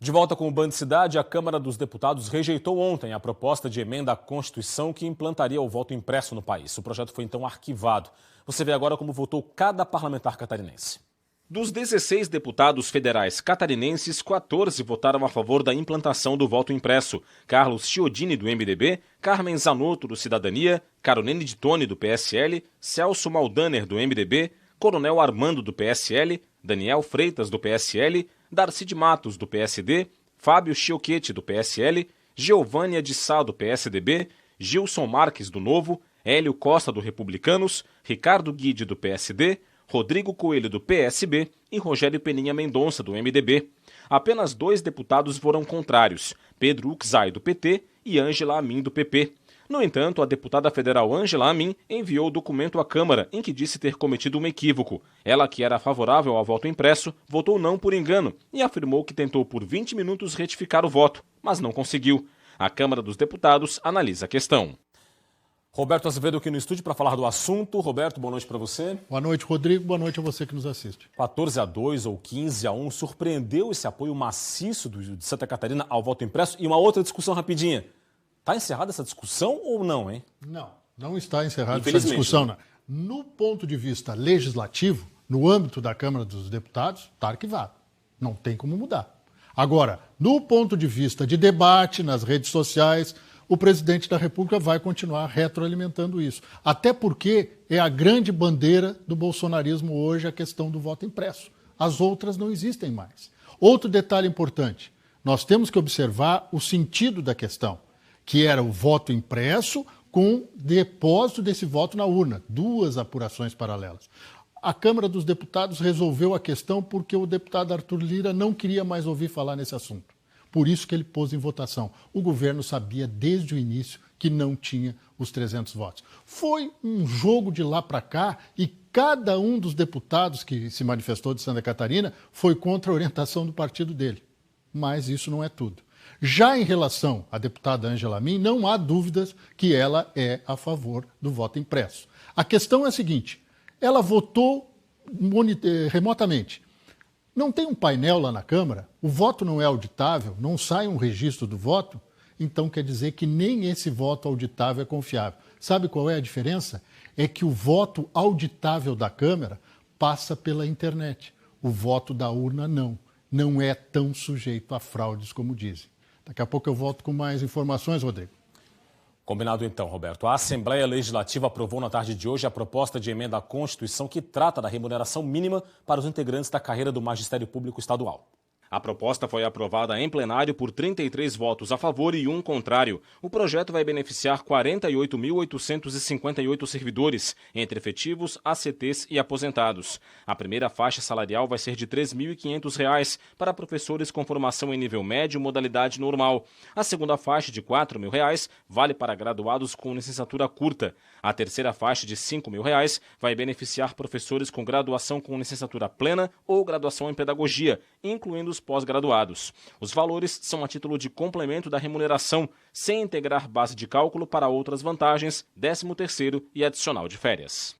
De volta com o Band Cidade, a Câmara dos Deputados rejeitou ontem a proposta de emenda à Constituição que implantaria o voto impresso no país. O projeto foi então arquivado. Você vê agora como votou cada parlamentar catarinense. Dos 16 deputados federais catarinenses, 14 votaram a favor da implantação do voto impresso. Carlos Chiodini, do MDB, Carmen Zanotto, do Cidadania, Caroline de Tone, do PSL, Celso Maldaner, do MDB, Coronel Armando, do PSL, Daniel Freitas, do PSL, Darcy de Matos, do PSD, Fábio Chioquete, do PSL, Geovânia de Sá, do PSDB, Gilson Marques, do Novo, Hélio Costa, do Republicanos, Ricardo Guide, do PSD, Rodrigo Coelho, do PSB e Rogério Peninha Mendonça, do MDB. Apenas 2 deputados foram contrários, Pedro Uczai, do PT e Ângela Amin, do PP. No entanto, a deputada federal Ângela Amin enviou o documento à Câmara em que disse ter cometido um equívoco. Ela, que era favorável ao voto impresso, votou não por engano e afirmou que tentou por 20 minutos retificar o voto, mas não conseguiu. A Câmara dos Deputados analisa a questão. Roberto Azevedo aqui no estúdio para falar do assunto. Roberto, boa noite para você. Boa noite, Rodrigo. Boa noite a você que nos assiste. 14-2 ou 15-1, surpreendeu esse apoio maciço de Santa Catarina ao voto impresso? E uma outra discussão rapidinha. Está encerrada essa discussão ou não, hein? Não está encerrada essa discussão. Né? Não. No ponto de vista legislativo, no âmbito da Câmara dos Deputados, está arquivado. Não tem como mudar. Agora, no ponto de vista de debate nas redes sociais, o presidente da República vai continuar retroalimentando isso. Até porque é a grande bandeira do bolsonarismo hoje a questão do voto impresso. As outras não existem mais. Outro detalhe importante, nós temos que observar o sentido da questão, que era o voto impresso com depósito desse voto na urna, 2 apurações paralelas. A Câmara dos Deputados resolveu a questão porque o deputado Arthur Lira não queria mais ouvir falar nesse assunto. Por isso que ele pôs em votação. O governo sabia desde o início que não tinha os 300 votos. Foi um jogo de lá para cá e cada um dos deputados que se manifestou de Santa Catarina foi contra a orientação do partido dele. Mas isso não é tudo. Já em relação à deputada Ângela Amin, não há dúvidas que ela é a favor do voto impresso. A questão é a seguinte, ela votou remotamente. Não tem um painel lá na Câmara, o voto não é auditável, não sai um registro do voto, então quer dizer que nem esse voto auditável é confiável. Sabe qual é a diferença? É que o voto auditável da Câmara passa pela internet. O voto da urna não é tão sujeito a fraudes como dizem. Daqui a pouco eu volto com mais informações, Rodrigo. Combinado então, Roberto. A Assembleia Legislativa aprovou na tarde de hoje a proposta de emenda à Constituição que trata da remuneração mínima para os integrantes da carreira do Magistério Público Estadual. A proposta foi aprovada em plenário por 33 votos a favor e 1 contrário. O projeto vai beneficiar 48.858 servidores, entre efetivos, ACTs e aposentados. A primeira faixa salarial vai ser de R$ 3.500 para professores com formação em nível médio, modalidade normal. A segunda faixa, de R$ 4.000, vale para graduados com licenciatura curta. A terceira faixa, de R$ 5.000, vai beneficiar professores com graduação com licenciatura plena ou graduação em pedagogia, incluindo os pós-graduados. Os valores são a título de complemento da remuneração, sem integrar base de cálculo para outras vantagens, 13º e adicional de férias.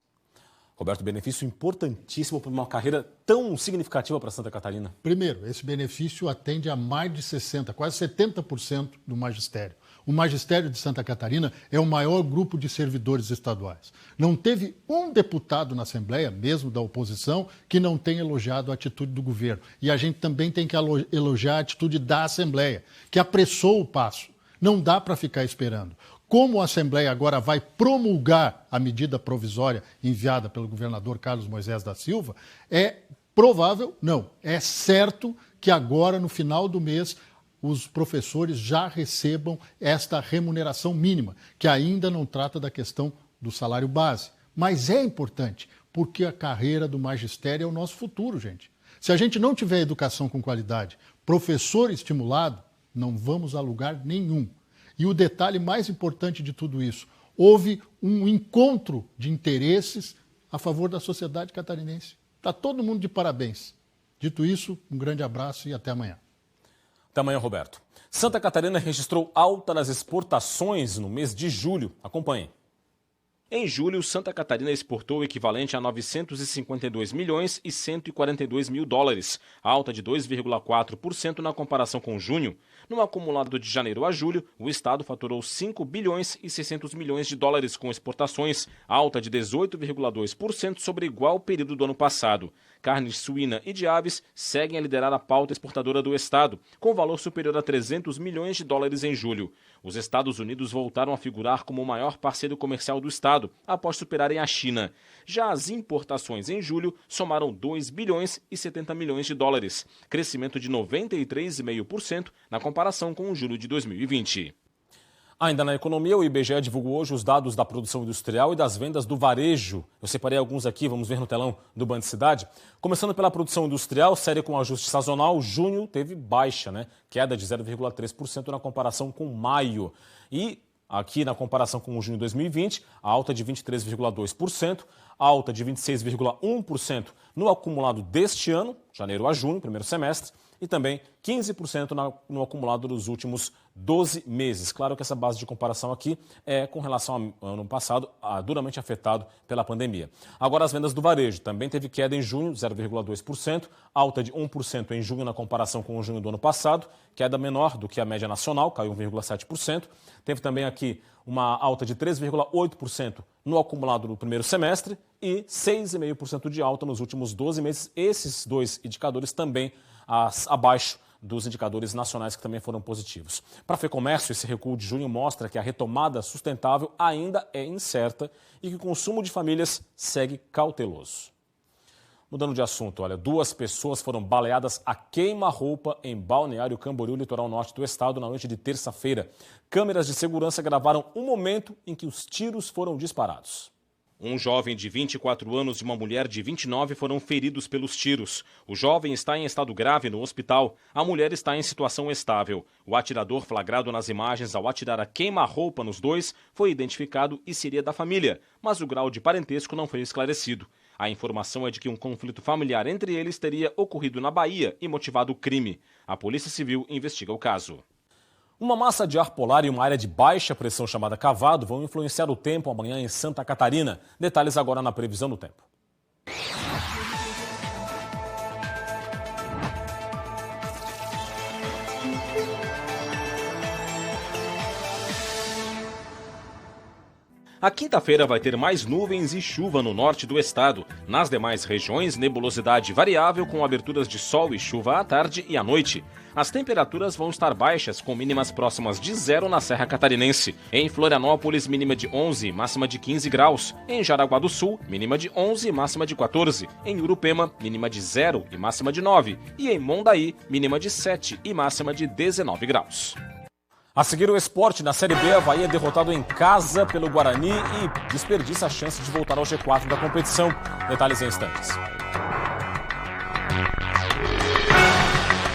Roberto, benefício importantíssimo para uma carreira tão significativa para Santa Catarina. Primeiro, esse benefício atende a mais de 60%, quase 70% do magistério. O magistério de Santa Catarina é o maior grupo de servidores estaduais. Não teve um deputado na Assembleia, mesmo da oposição, que não tenha elogiado a atitude do governo. E a gente também tem que elogiar a atitude da Assembleia, que apressou o passo. Não dá para ficar esperando. Como a Assembleia agora vai promulgar a medida provisória enviada pelo governador Carlos Moisés da Silva, é provável, não, é certo que agora, no final do mês, os professores já recebam esta remuneração mínima, que ainda não trata da questão do salário base. Mas é importante, porque a carreira do magistério é o nosso futuro, gente. Se a gente não tiver educação com qualidade, professor estimulado, não vamos a lugar nenhum. E o detalhe mais importante de tudo isso, houve um encontro de interesses a favor da sociedade catarinense. Está todo mundo de parabéns. Dito isso, um grande abraço e até amanhã. Até amanhã, Roberto. Santa Catarina registrou alta nas exportações no mês de julho. Acompanhe. Em julho, Santa Catarina exportou o equivalente a 952 milhões e 142 mil dólares, alta de 2,4% na comparação com junho. No acumulado de janeiro a julho, o estado faturou 5 bilhões e 600 milhões de dólares com exportações, alta de 18,2% sobre igual período do ano passado. Carne suína e de aves seguem a liderar a pauta exportadora do estado, com valor superior a 300 milhões de dólares em julho. Os Estados Unidos voltaram a figurar como o maior parceiro comercial do estado, após superarem a China. Já as importações em julho somaram 2 bilhões e 70 milhões de dólares, crescimento de 93,5% na comparação com o julho de 2020. Ainda na economia, o IBGE divulgou hoje os dados da produção industrial e das vendas do varejo. Eu separei alguns aqui, vamos ver no telão do Band Cidade. Começando pela produção industrial, série com ajuste sazonal, junho teve baixa, queda de 0,3% na comparação com maio. E aqui na comparação com o junho de 2020, alta de 23,2%, alta de 26,1% no acumulado deste ano, janeiro a junho, primeiro semestre, e também 15% no acumulado dos últimos 12 meses. Claro que essa base de comparação aqui é com relação ao ano passado, duramente afetado pela pandemia. Agora, as vendas do varejo também teve queda em junho, 0,2%, alta de 1% em junho na comparação com o junho do ano passado, queda menor do que a média nacional, caiu 1,7%. Teve também aqui uma alta de 3,8% no acumulado do primeiro semestre e 6,5% de alta nos últimos 12 meses. Esses dois indicadores também abaixo dos indicadores nacionais que também foram positivos. Para a FEComércio, esse recuo de junho mostra que a retomada sustentável ainda é incerta e que o consumo de famílias segue cauteloso. Mudando de assunto, 2 pessoas foram baleadas a queima-roupa em Balneário Camboriú, litoral norte do estado, na noite de terça-feira. Câmeras de segurança gravaram o momento em que os tiros foram disparados. Um jovem de 24 anos e uma mulher de 29 foram feridos pelos tiros. O jovem está em estado grave no hospital. A mulher está em situação estável. O atirador, flagrado nas imagens ao atirar a queima-roupa nos dois, foi identificado e seria da família, mas o grau de parentesco não foi esclarecido. A informação é de que um conflito familiar entre eles teria ocorrido na Bahia e motivado o crime. A Polícia Civil investiga o caso. Uma massa de ar polar e uma área de baixa pressão chamada cavado vão influenciar o tempo amanhã em Santa Catarina. Detalhes agora na previsão do tempo. A quinta-feira vai ter mais nuvens e chuva no norte do estado. Nas demais regiões, nebulosidade variável com aberturas de sol e chuva à tarde e à noite. As temperaturas vão estar baixas, com mínimas próximas de 0 na Serra Catarinense. Em Florianópolis, mínima de 11, máxima de 15 graus. Em Jaraguá do Sul, mínima de 11, máxima de 14. Em Urupema, mínima de 0 e máxima de 9. E em Mondaí, mínima de 7 e máxima de 19 graus. A seguir, o esporte na Série B, Avaí é derrotado em casa pelo Guarani e desperdiça a chance de voltar ao G4 da competição. Detalhes em instantes.